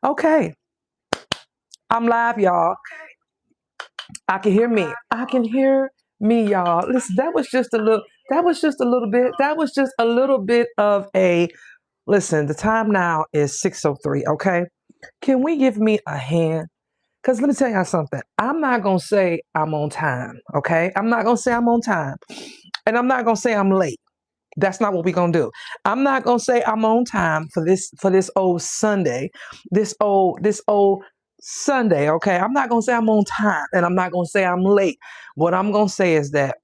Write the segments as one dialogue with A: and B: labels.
A: Okay, I'm live, y'all. I can hear me. I can hear me, y'all. Listen, that was just a little. That was just a little bit. That was just a little bit of a. Listen, the time now is 6:03. Okay, can we give me a hand? Cause let me tell y'all something. I'm not gonna say I'm on time. Okay, I'm not gonna say I'm on time, and I'm not gonna say I'm late. That's not what we're gonna do. I'm not gonna say I'm on time for this old Sunday, this old Sunday. Okay, I'm not gonna say I'm on time, and I'm not gonna say I'm late. What I'm gonna say is that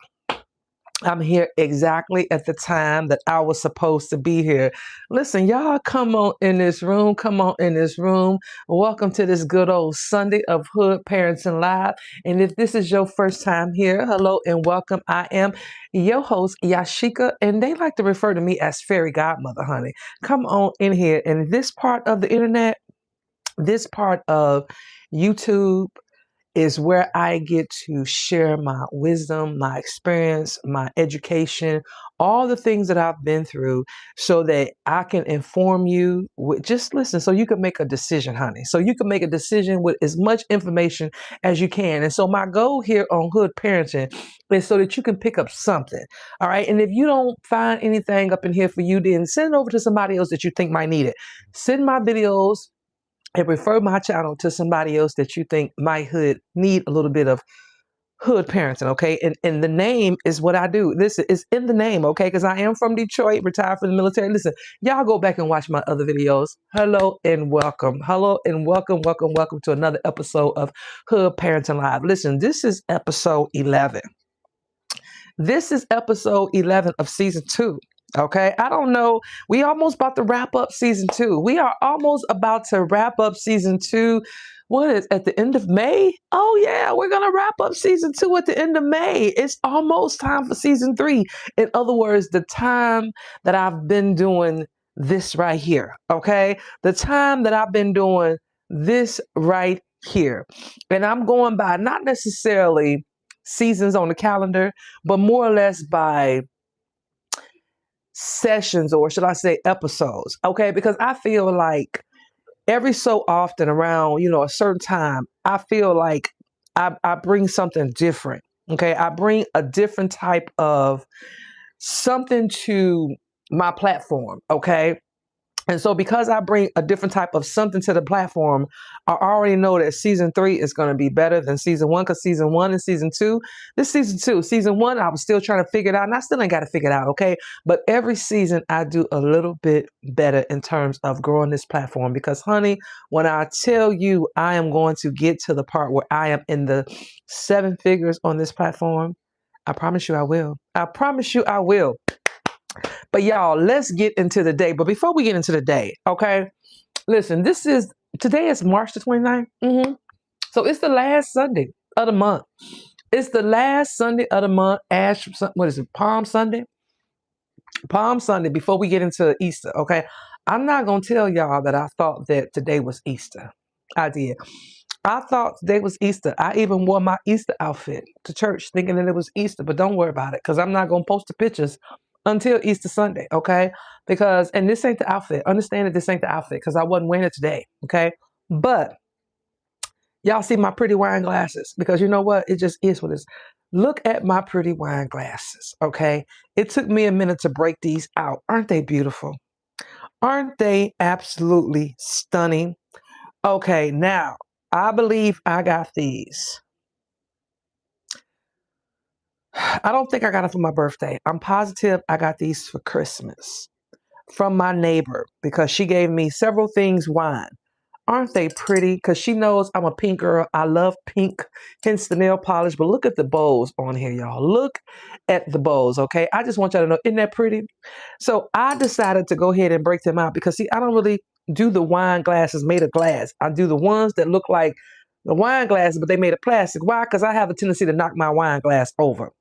A: I'm here exactly at the time that I was supposed to be here. Listen, y'all, come on in this room. Come on in this room. Welcome to this good old Sunday of Hood Parenting Live. And if this is your first time here, hello and welcome. I am your host, Yashika, and they like to refer to me as Fairy Godmother, honey. Come on in here. And this part of the internet, this part of YouTube, is where I get to share my wisdom, my experience, my education, all the things that I've been through so that I can inform you with just listen so you can make a decision, honey. So you can make a decision with as much information as you can. And so my goal here on Hood Parenting is so that you can pick up something. All right. And if you don't find anything up in here for you, then send it over to somebody else that you think might need it. Send my videos and refer my channel to somebody else that you think might need a little bit of hood parenting, okay? And the name is what I do. Listen, it's in the name, okay? Because I am from Detroit, retired from the military. Listen, y'all go back and watch my other videos. Hello and welcome. Hello and welcome, welcome, welcome to another episode of Hood Parenting Live. Listen, this is episode 11. This is episode 11 of season 2. Okay, I don't know. We almost about to wrap up season 2. We are almost about to wrap up season 2. What is at the end of May? Oh yeah, we're gonna wrap up season 2 at the end of May. It's almost time for season 3. In other words, the time that I've been doing this right here. Okay, the time that I've been doing this right here, and I'm going by not necessarily seasons on the calendar, but more or less by sessions, or should I say episodes. Okay, because I feel like every so often around, a certain time, I feel like I bring something different. Okay, I bring a different type of something to my platform. Okay, and so because I bring a different type of something to the platform, I already know that season 3 is going to be better than season 1, because season 1 and season 2, this season 2, season 1, I was still trying to figure it out, and I still ain't got to figure it out, okay? But every season I do a little bit better in terms of growing this platform, because honey, when I tell you I am going to get to the part where I am in the 7 figures on this platform, I promise you I will. I promise you I will. But y'all, let's get into the day. But before we get into the day, okay, listen, today is March the 29th. So it's the last Sunday of the month. It's the last Sunday of the month. What is it? Palm Sunday? Palm Sunday before we get into Easter, okay? I'm not going to tell y'all that I thought that today was Easter. I did. I thought today was Easter. I even wore my Easter outfit to church thinking that it was Easter, but don't worry about it because I'm not going to post the pictures until Easter Sunday, okay? And this ain't the outfit. Understand that this ain't the outfit because I wasn't wearing it today, okay? But y'all see my pretty wine glasses because you know what? It just is what it is. Look at my pretty wine glasses, okay? It took me a minute to break these out. Aren't they beautiful? Aren't they absolutely stunning? Okay, now, I believe I got these. I don't think I got them for my birthday. I'm positive I got these for Christmas from my neighbor because she gave me several things wine. Aren't they pretty? Because she knows I'm a pink girl. I love pink, hence the nail polish. But look at the bows on here, y'all. Look at the bows, okay? I just want y'all to know, isn't that pretty? So I decided to go ahead and break them out because, see, I don't really do the wine glasses made of glass. I do the ones that look like the wine glasses, but they made of plastic. Why? Because I have a tendency to knock my wine glass over.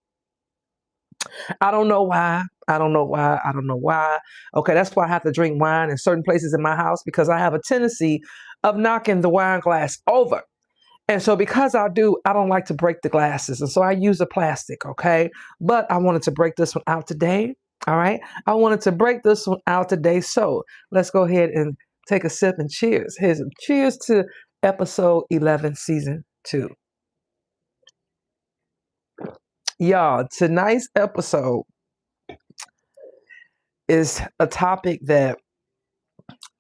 A: I don't know why. I don't know why. I don't know why. Okay, that's why I have to drink wine in certain places in my house because I have a tendency of knocking the wine glass over. And so because I do, I don't like to break the glasses. And so I use a plastic, okay? But I wanted to break this one out today, all right? I wanted to break this one out today. So let's go ahead and take a sip and cheers. Cheers to episode 11, season 2. Y'all, tonight's episode is a topic that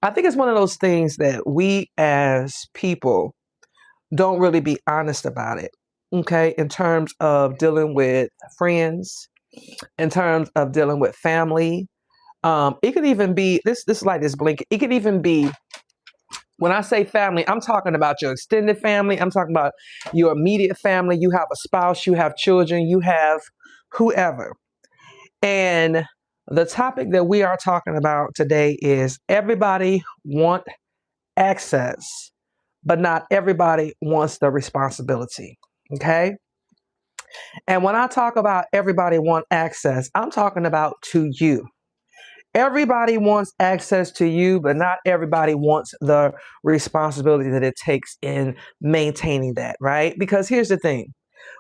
A: I think is one of those things that we as people don't really be honest about it. Okay, in terms of dealing with friends, in terms of dealing with family. It could even be this like this blink. It could even be, when I say family, I'm talking about your extended family. I'm talking about your immediate family. You have a spouse, you have children, you have whoever. And the topic that we are talking about today is everybody want access, but not everybody wants the responsibility. Okay. And when I talk about everybody want access, I'm talking about to you. Everybody wants access to you, but not everybody wants the responsibility that it takes in maintaining that, right? Because here's the thing.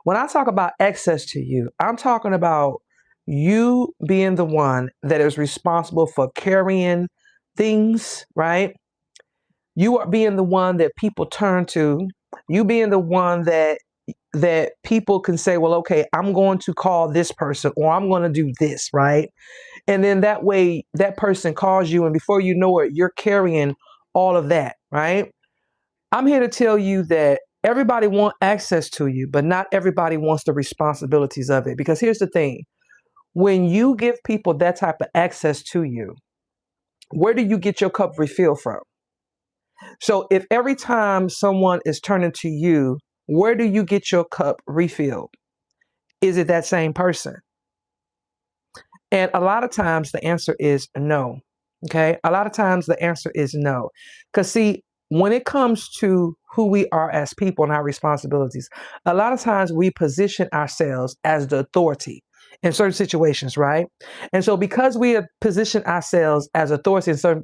A: When I talk about access to you, I'm talking about you being the one that is responsible for carrying things, right? You are being the one that people turn to. You being the one that people can say, well, okay, I'm going to call this person or I'm going to do this, right? And then that way that person calls you and before you know it, you're carrying all of that, right? I'm here to tell you that everybody wants access to you, but not everybody wants the responsibilities of it. Because here's the thing. When you give people that type of access to you, where do you get your cup refilled from? So if every time someone is turning to you, where do you get your cup refilled? Is it that same person? And a lot of times the answer is no. Okay. A lot of times the answer is no. Because, see, when it comes to who we are as people and our responsibilities, a lot of times we position ourselves as the authority in certain situations, right? And so, because we have positioned ourselves as authority in certain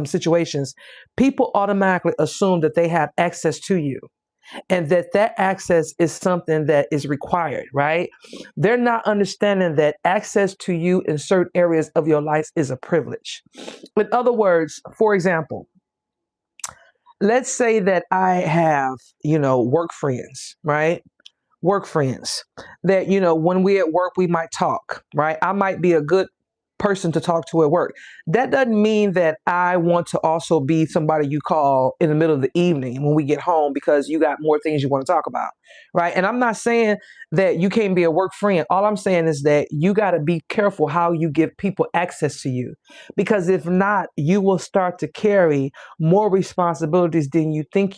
A: situations, people automatically assume that they have access to you and that access is something that is required, right? They're not understanding that access to you in certain areas of your life is a privilege. In other words, for example, let's say that I have, work friends, right? Work friends that, when we at work, we might talk, right? I might be a good person to talk to at work. That doesn't mean that I want to also be somebody you call in the middle of the evening when we get home because you got more things you want to talk about, right? And I'm not saying that you can't be a work friend. All I'm saying is that you got to be careful how you give people access to you, because if not, you will start to carry more responsibilities than you think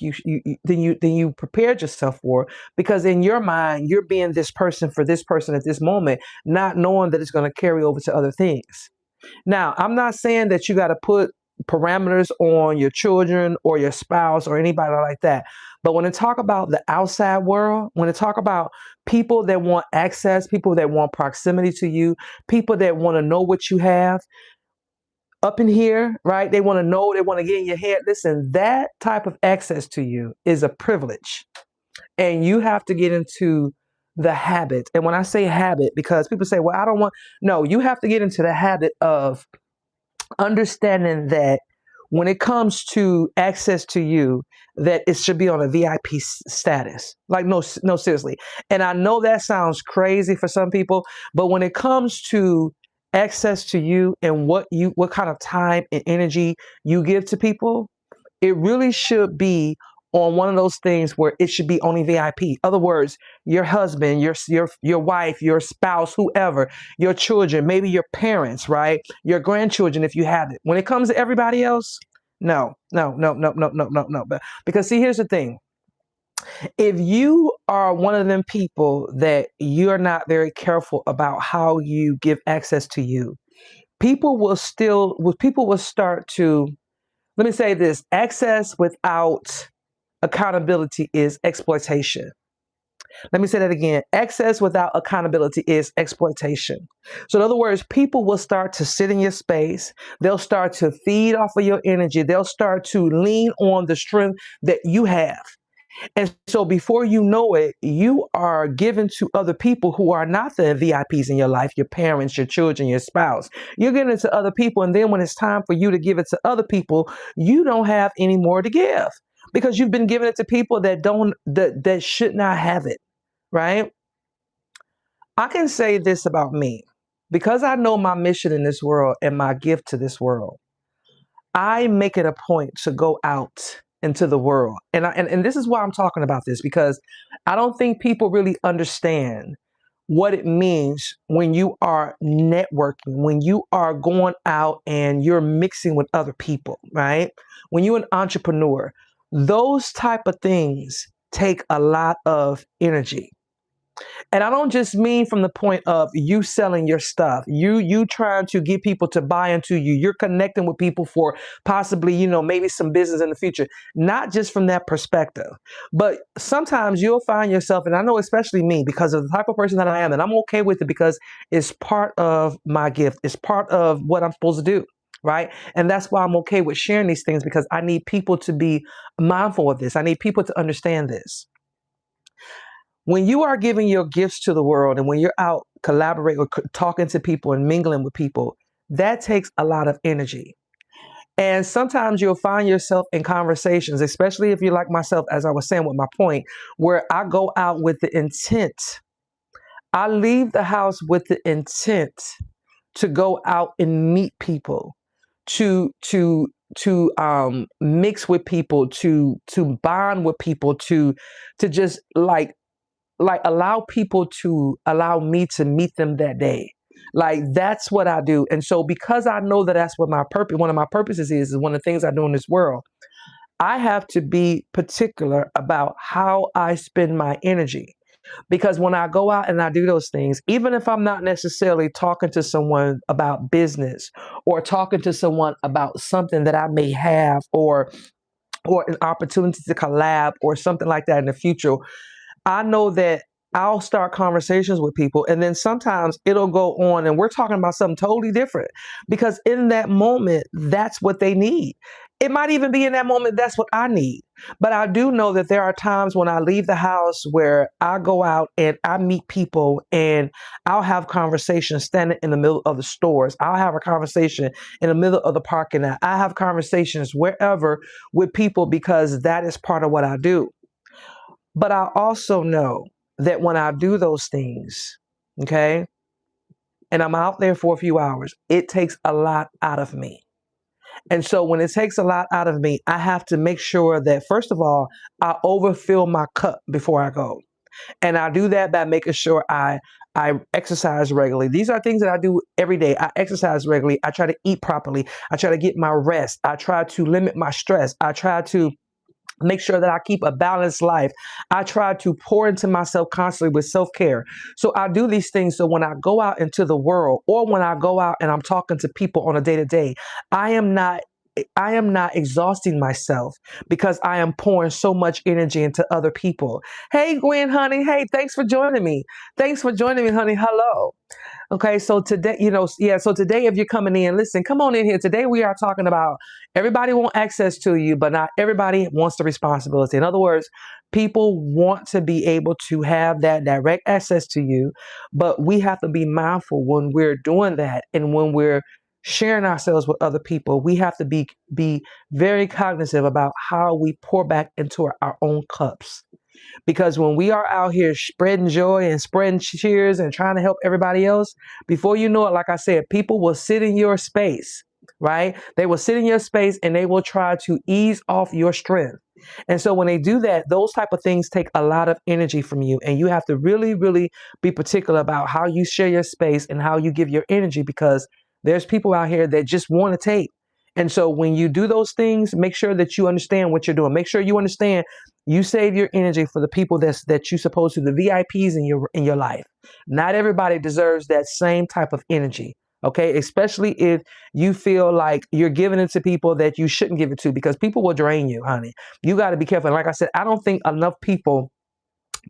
A: than you prepared yourself for, because in your mind you're being this person for this person at this moment, not knowing that it's going to carry over to other things. Now, I'm not saying that you got to put parameters on your children or your spouse or anybody like that. But when I talk about the outside world, when I talk about people that want access, people that want proximity to you, people that want to know what you have up in here, right? They want to know, they want to get in your head. Listen, that type of access to you is a privilege. And you have to get into the habit. And when I say habit, because people say, well, I don't want, no, you have to get into the habit of understanding that when it comes to access to you, that it should be on a VIP status. Like, no, seriously. And I know that sounds crazy for some people, but when it comes to access to you and what kind of time and energy you give to people, it really should be on one of those things where it should be only VIP. Other words, your husband, your wife, your spouse, whoever, your children, maybe your parents, right? Your grandchildren, if you have it. When it comes to everybody else, no. But because, see, here's the thing. If you are one of them people that you're not very careful about how you give access to you, people will start to, let me say this, access without accountability is exploitation. Let me say that again. Access without accountability is exploitation. So in other words, people will start to sit in your space. They'll start to feed off of your energy. They'll start to lean on the strength that you have. And so before you know it, you are given to other people who are not the VIPs in your life, your parents, your children, your spouse. You're giving it to other people. And then when it's time for you to give it to other people, you don't have any more to give because you've been giving it to people that should not have it, right? I can say this about me because I know my mission in this world and my gift to this world. I make it a point to go out into the world. And this is why I'm talking about this, because I don't think people really understand what it means when you are networking, when you are going out and you're mixing with other people, right? When you're an entrepreneur, those type of things take a lot of energy. And I don't just mean from the point of you selling your stuff, you trying to get people to buy into you. You're connecting with people for possibly, maybe some business in the future. Not just from that perspective, but sometimes you'll find yourself, and I know especially me, because of the type of person that I am, and I'm okay with it because it's part of my gift. It's part of what I'm supposed to do. Right. And that's why I'm okay with sharing these things, because I need people to be mindful of this. I need people to understand this. When you are giving your gifts to the world and when you're out collaborating or talking to people and mingling with people, that takes a lot of energy. And sometimes you'll find yourself in conversations, especially if you're like myself, as I was saying with my point, where I go out with the intent. I leave the house with the intent to go out and meet people, to mix with people, to bond with people, to just like allow people to allow me to meet them that day. Like that's what I do. And so because I know that that's what my purpose, one of my purposes is one of the things I do in this world, I have to be particular about how I spend my energy. Because when I go out and I do those things, even if I'm not necessarily talking to someone about business or talking to someone about something that I may have, or an opportunity to collab or something like that in the future, I know that I'll start conversations with people, and then sometimes it'll go on and we're talking about something totally different, because in that moment, that's what they need. It might even be in that moment, that's what I need. But I do know that there are times when I leave the house where I go out and I meet people and I'll have conversations standing in the middle of the stores. I'll have a conversation in the middle of the parking lot. I have conversations wherever with people because that is part of what I do. But I also know that when I do those things, okay, and I'm out there for a few hours, it takes a lot out of me. And so when it takes a lot out of me, I have to make sure that, first of all, I overfill my cup before I go. And I do that by making sure I exercise regularly. These are things that I do every day. I exercise regularly. I try to eat properly. I try to get my rest. I try to limit my stress. I try to make sure that I keep a balanced life. I try to pour into myself constantly with self-care. So I do these things so when I go out into the world, or when I go out and I'm talking to people on a day-to-day, I am not exhausting myself because I am pouring so much energy into other people. Hey, Gwen, honey. Hey, thanks for joining me. Thanks for joining me, honey. Hello. Okay, so today, so today, if you're coming in, listen, come on in here. Today, we are talking about everybody wants access to you, but not everybody wants the responsibility. In other words, people want to be able to have that direct access to you, but we have to be mindful when we're doing that, and when we're sharing ourselves with other people. We have to be very cognizant about how we pour back into our own cups. Because when we are out here spreading joy and spreading cheers and trying to help everybody else, before you know it, like I said, people will sit in your space, right? They will sit in your space and they will try to ease off your strength. And so when they do that, those type of things take a lot of energy from you. And you have to really, really be particular about how you share your space and how you give your energy, because there's people out here that just want to take. And so when you do those things, make sure that you understand what you're doing. Make sure you understand you save your energy for the people that you supposed to, the VIPs in your life. Not everybody deserves that same type of energy. Okay, especially if you feel like you're giving it to people that you shouldn't give it to, because people will drain you, honey. You got to be careful. And like I said, I don't think enough people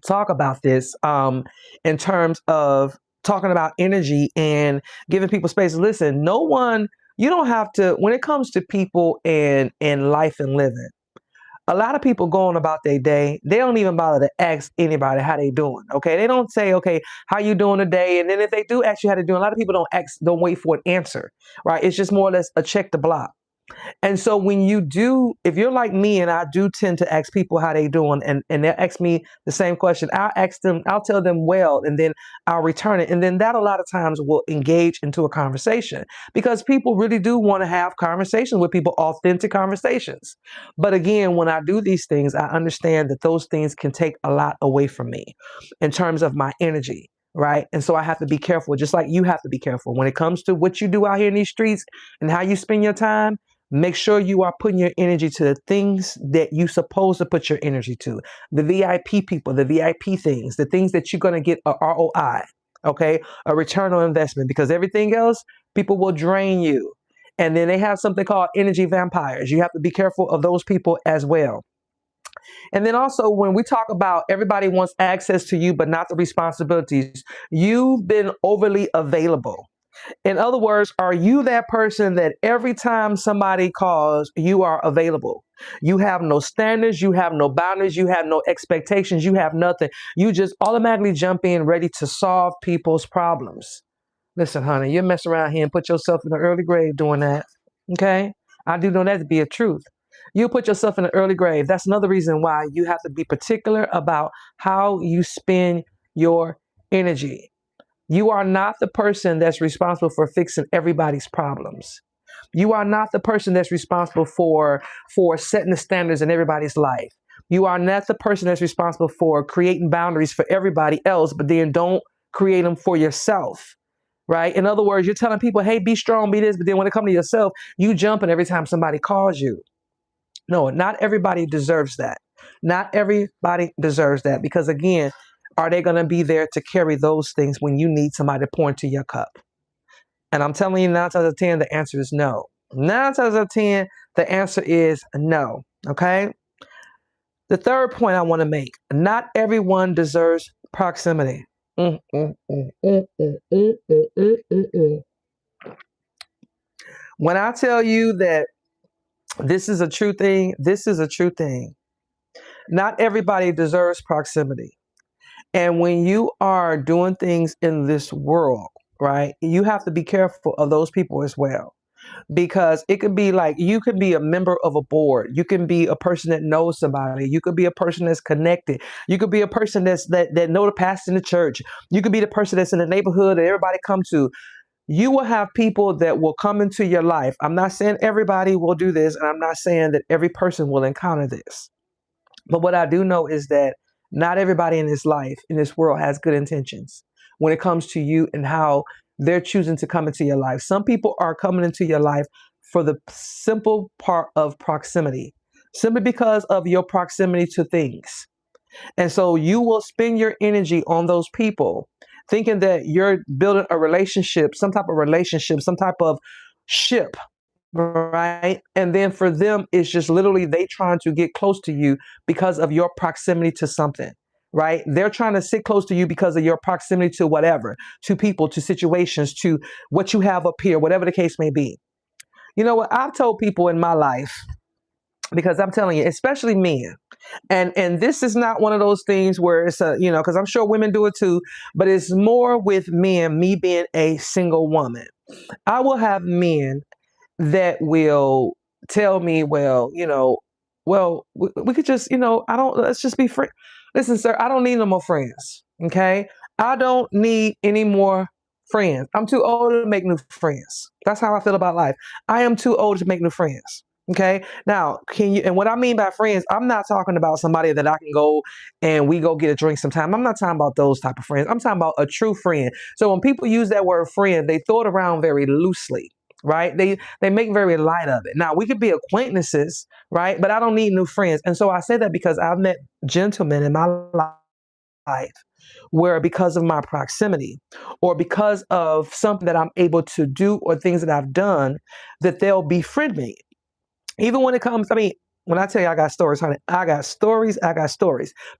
A: talk about this in terms of talking about energy and giving people space. Listen, no one, you don't have to, when it comes to people and life and living, A lot of people going about their day, they don't even bother to ask anybody how they doing. Okay, they don't say, okay, how you doing today? And then if they do ask you how they doing, a lot of people don't wait for an answer, right? It's just more or less a check the block. And so when you do, if you're like me, and I do tend to ask people how they doing, and they'll ask me the same question, I'll tell them well, and then I'll return it. And then that a lot of times will engage into a conversation, because people really do want to have conversations with people, authentic conversations. But again, when I do these things, I understand that those things can take a lot away from me in terms of my energy. Right. And so I have to be careful, just like you have to be careful when it comes to what you do out here in these streets and how you spend your time. Make sure you are putting your energy to the things that you're supposed to put your energy to. The VIP people, the VIP things, the things that you're going to get a ROI, okay, a return on investment, because everything else, people will drain you. And then they have something called energy vampires. You have to be careful of those people as well. And then also, when we talk about everybody wants access to you, but not the responsibilities, you've been overly available. In other words, are you that person that every time somebody calls, you are available? You have no standards, you have no boundaries, you have no expectations, you have nothing. You just automatically jump in ready to solve people's problems. Listen, honey, you mess around here and put yourself in the early grave doing that. Okay? I do know that to be a truth. You put yourself in an early grave. That's another reason why you have to be particular about how you spend your energy. You are not the person that's responsible for fixing everybody's problems. You are not the person that's responsible for setting the standards in everybody's life. You are not the person that's responsible for creating boundaries for everybody else, but then don't create them for yourself. Right? In other words, you're telling people, hey, be strong, be this, but then when it comes to yourself, you jumping every time somebody calls you. No, not everybody deserves that. Not everybody deserves that, because again, are they going to be there to carry those things when you need somebody to pour into your cup? And I'm telling you, 9 times out of 10, the answer is no. 9 times out of 10, the answer is no. Okay? The third point I want to make, not everyone deserves proximity. When I tell you that this is a true thing, this is a true thing. Not everybody deserves proximity. And when you are doing things in this world, right, you have to be careful of those people as well. Because it could be like, you could be a member of a board. You can be a person that knows somebody. You could be a person that's connected. You could be a person that know the pastor in the church. You could be the person that's in the neighborhood that everybody come to. You will have people that will come into your life. I'm not saying everybody will do this, and I'm not saying that every person will encounter this. But what I do know is that not everybody in this life, in this world, has good intentions when it comes to you and how they're choosing to come into your life. Some people are coming into your life for the simple part of proximity, simply because of your proximity to things. And so you will spend your energy on those people, thinking that you're building a relationship, some type of relationship, some type of ship, right? And then for them, it's just literally they trying to get close to you because of your proximity to something, right? They're trying to sit close to you because of your proximity to whatever, to people, to situations, to what you have up here, whatever the case may be. You know what? I've told people in my life, because I'm telling you, especially men, and this is not one of those things where it's a, because I'm sure women do it too, but it's more with men, me being a single woman. I will have men that will tell me, well, we could just, let's just be friends. Listen, sir, I don't need no more friends. Okay. I don't need any more friends. I'm too old to make new friends. That's how I feel about life. I am too old to make new friends. Okay. Now, and what I mean by friends, I'm not talking about somebody that I can go and we go get a drink sometime. I'm not talking about those type of friends. I'm talking about a true friend. So when people use that word friend, they throw it around very loosely. Right? They make very light of it. Now, we could be acquaintances, right? But I don't need new friends. And so I say that because I've met gentlemen in my life where, because of my proximity or because of something that I'm able to do or things that I've done, that they'll befriend me. Even when it comes, when I tell you I got stories, honey, I got stories.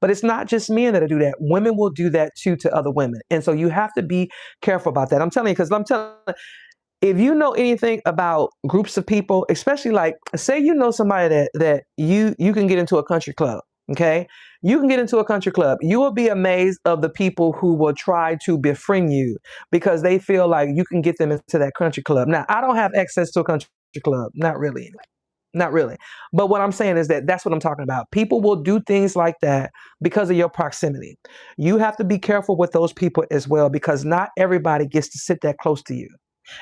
A: But it's not just men that do that. Women will do that too to other women. And so you have to be careful about that. I'm telling you, because if you know anything about groups of people, especially like say you know somebody that you can get into a country club, okay? You can get into a country club. You will be amazed of the people who will try to befriend you because they feel like you can get them into that country club. Now, I don't have access to a country club, not really. Not really. But what I'm saying is that that's what I'm talking about. People will do things like that because of your proximity. You have to be careful with those people as well because not everybody gets to sit that close to you.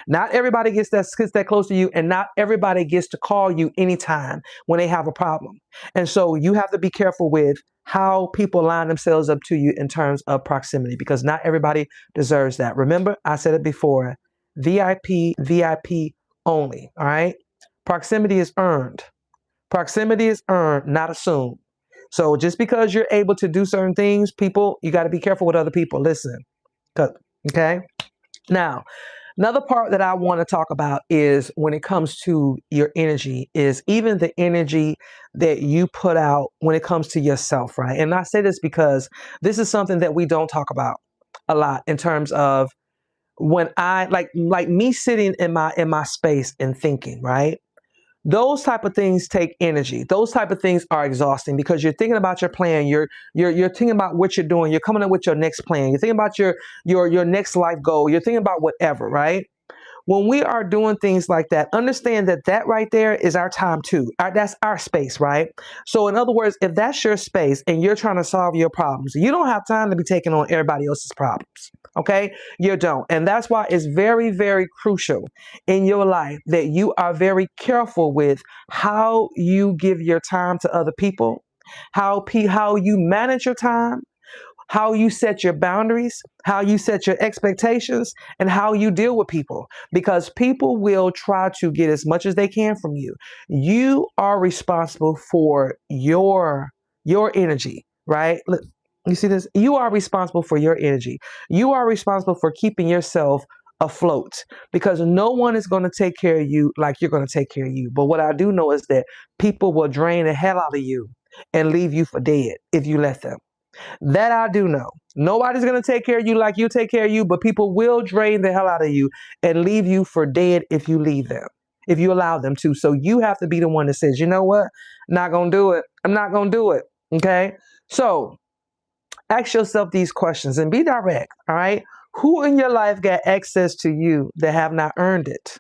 A: Not everybody gets that close to you, and not everybody gets to call you anytime when they have a problem. And so you have to be careful with how people line themselves up to you in terms of proximity because not everybody deserves that. Remember, I said it before, VIP only. All right. Proximity is earned. Proximity is earned, not assumed. So just because you're able to do certain things, people, you got to be careful with other people. Listen. Okay. Now, another part that I want to talk about is when it comes to your energy, is even the energy that you put out when it comes to yourself, right? And I say this because this is something that we don't talk about a lot in terms of when I like me sitting in my space and thinking, right? Those type of things take energy. Those type of things are exhausting because you're thinking about your plan. You're thinking about what you're doing. You're coming up with your next plan. You're thinking about your next life goal. You're thinking about whatever, right? When we are doing things like that, understand that that right there is our time too. That's our space, right? So in other words, if that's your space and you're trying to solve your problems, you don't have time to be taking on everybody else's problems. Okay? You don't. And that's why it's very, very crucial in your life that you are very careful with how you give your time to other people, how you manage your time, how you set your boundaries, how you set your expectations, and how you deal with people. Because people will try to get as much as they can from you. You are responsible for your energy, right? Look, you see this? You are responsible for your energy. You are responsible for keeping yourself afloat because no one is going to take care of you like you're going to take care of you. But what I do know is that people will drain the hell out of you and leave you for dead if you let them. That I do know. Nobody's going to take care of you like you take care of you, but people will drain the hell out of you and leave you for dead if you leave them, if you allow them to. So you have to be the one that says, you know what? Not going to do it. I'm not going to do it. Okay. So ask yourself these questions and be direct. All right. Who in your life got access to you that have not earned it?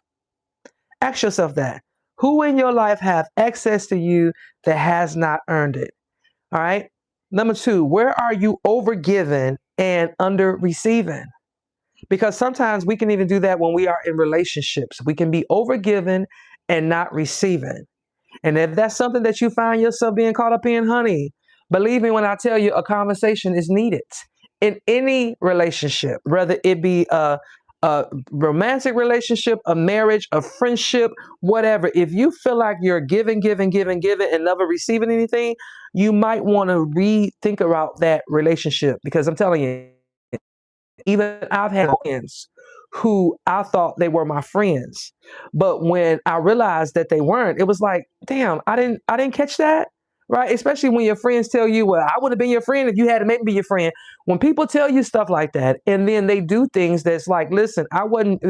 A: Ask yourself that. Who in your life have access to you that has not earned it? All right. Number two, where are you overgiven and under receiving? Because sometimes we can even do that when we are in relationships. We can be overgiven and not receiving. And if that's something that you find yourself being caught up in, honey, believe me when I tell you a conversation is needed in any relationship, whether it be a romantic relationship, a marriage, a friendship, whatever. If you feel like you're giving, and never receiving anything, you might want to rethink about that relationship because I'm telling you, even I've had friends who I thought they were my friends, but when I realized that they weren't, it was like, damn, I didn't catch that. Right? Especially when your friends tell you, well, I would have been your friend if you had to make me your friend. When people tell you stuff like that, and then they do things that's like, listen, I wasn't,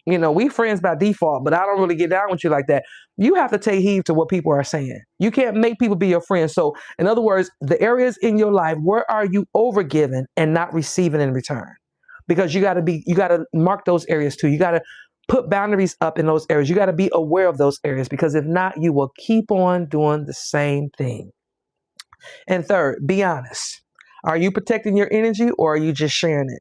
A: we friends by default, but I don't really get down with you like that. You have to take heed to what people are saying. You can't make people be your friends. So, in other words, the areas in your life, where are you overgiving and not receiving in return? Because you got to mark those areas too. You got to put boundaries up in those areas. You got to be aware of those areas because if not, you will keep on doing the same thing. And third, be honest. Are you protecting your energy or are you just sharing it?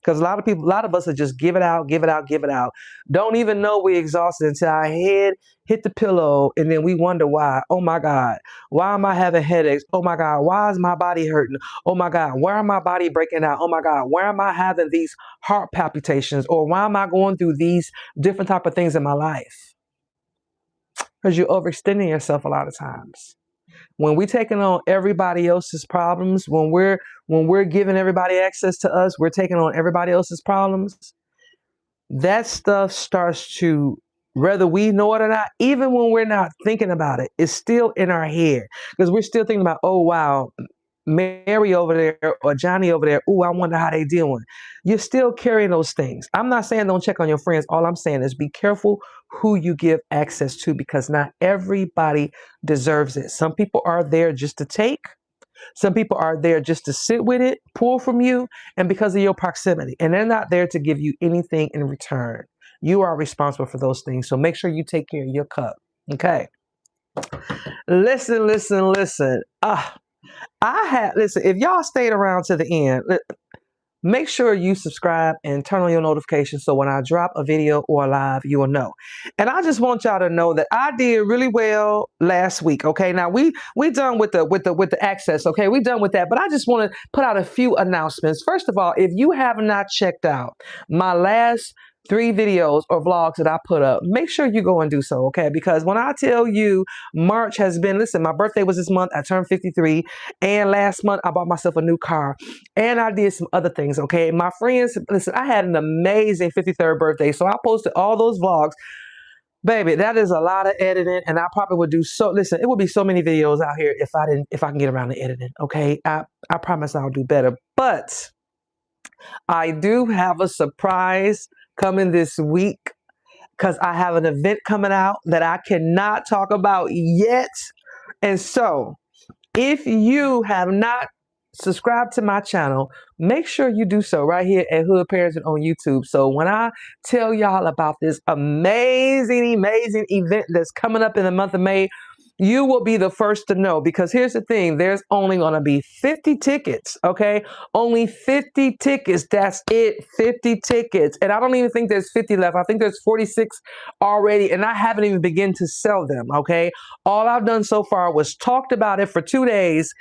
A: Because a lot of us are just give it out, give it out, give it out. Don't even know we're exhausted until our head hit the pillow and then we wonder why. Oh my God, why am I having headaches? Oh my God, why is my body hurting? Oh my God, why am my body breaking out? Oh my God, why am I having these heart palpitations? Or why am I going through these different type of things in my life? Because you're overextending yourself a lot of times. When we're taking on everybody else's problems, when we're giving everybody access to us, we're taking on everybody else's problems. That stuff starts to, whether we know it or not, even when we're not thinking about it, it's still in our head because we're still thinking about, oh wow, Mary over there or Johnny over there, ooh, I wonder how they doing. You're still carrying those things. I'm not saying don't check on your friends. All I'm saying is be careful who you give access to, because not everybody deserves it. Some people are there just to take. Some people are there just to sit with it, pull from you, and because of your proximity. And they're not there to give you anything in return. You are responsible for those things. So make sure you take care of your cup. Okay. Listen, listen, listen. Listen, if y'all stayed around to the end, make sure you subscribe and turn on your notifications so when I drop a video or a live, you will know. And I just want y'all to know that I did really well last week. Okay, now we done with the access. Okay, we done with that. But I just want to put out a few announcements. First of all, if you have not checked out my last 3 videos or vlogs that I put up, make sure you go and do so, okay? Because when I tell you March has been, listen, my birthday was this month, I turned 53, and last month I bought myself a new car, and I did some other things, okay? My friends, listen, I had an amazing 53rd birthday, so I posted all those vlogs. Baby, that is a lot of editing, and I probably would do so. Listen, it would be so many videos out here if I can get around to editing, okay? I promise I'll do better, but I do have a surprise coming this week because I have an event coming out that I cannot talk about yet. And so if you have not subscribed to my channel, make sure you do so right here at Hood Parenting on YouTube. So when I tell y'all about this amazing, amazing event that's coming up in the month of May, you will be the first to know, because here's the thing, there's only going to be 50 tickets, okay? Only 50 tickets, that's it, 50 tickets. And I don't even think there's 50 left. I think there's 46 already, and I haven't even begun to sell them, okay? All I've done so far was talked about it for 2 days,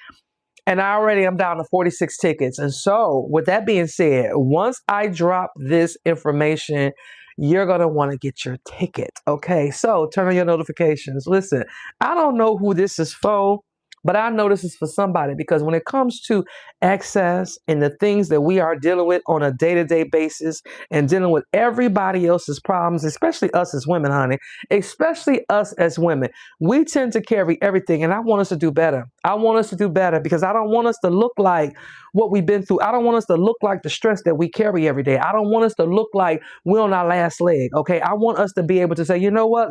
A: and I'm down to 46 tickets. And so with that being said, once I drop this information, you're going to want to get your ticket. Okay. So turn on your notifications. Listen, I don't know who this is for, but I know this is for somebody, because when it comes to access and the things that we are dealing with on a day-to-day basis and dealing with everybody else's problems, especially us as women, honey, especially us as women, we tend to carry everything. And I want us to do better. I want us to do better, because I don't want us to look like what we've been through. I don't want us to look like the stress that we carry every day. I don't want us to look like we're on our last leg. Okay. I want us to be able to say, you know what,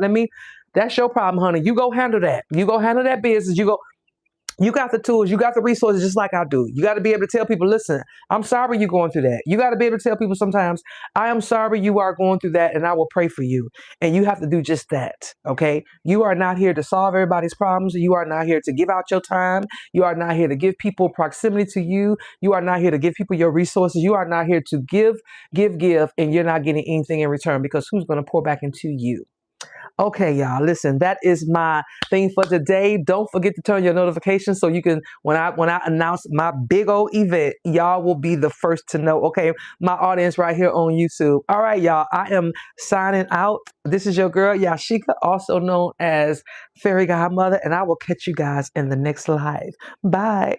A: that's your problem, honey. You go handle that. You go handle that business. You got the tools, you got the resources, just like I do. You got to be able to tell people, listen, I'm sorry you're going through that. You got to be able to tell people sometimes, I am sorry you are going through that, and I will pray for you. And you have to do just that, okay? You are not here to solve everybody's problems. You are not here to give out your time. You are not here to give people proximity to you. You are not here to give people your resources. You are not here to give, and you're not getting anything in return, because who's going to pour back into you? Okay, y'all, listen, that is my thing for today. Don't forget to turn your notifications so you can, when I announce my big old event, y'all will be the first to know. Okay, my audience right here on YouTube. All right, y'all, I am signing out. This is your girl, Yashika, also known as Fairy Godmother, and I will catch you guys in the next live. Bye.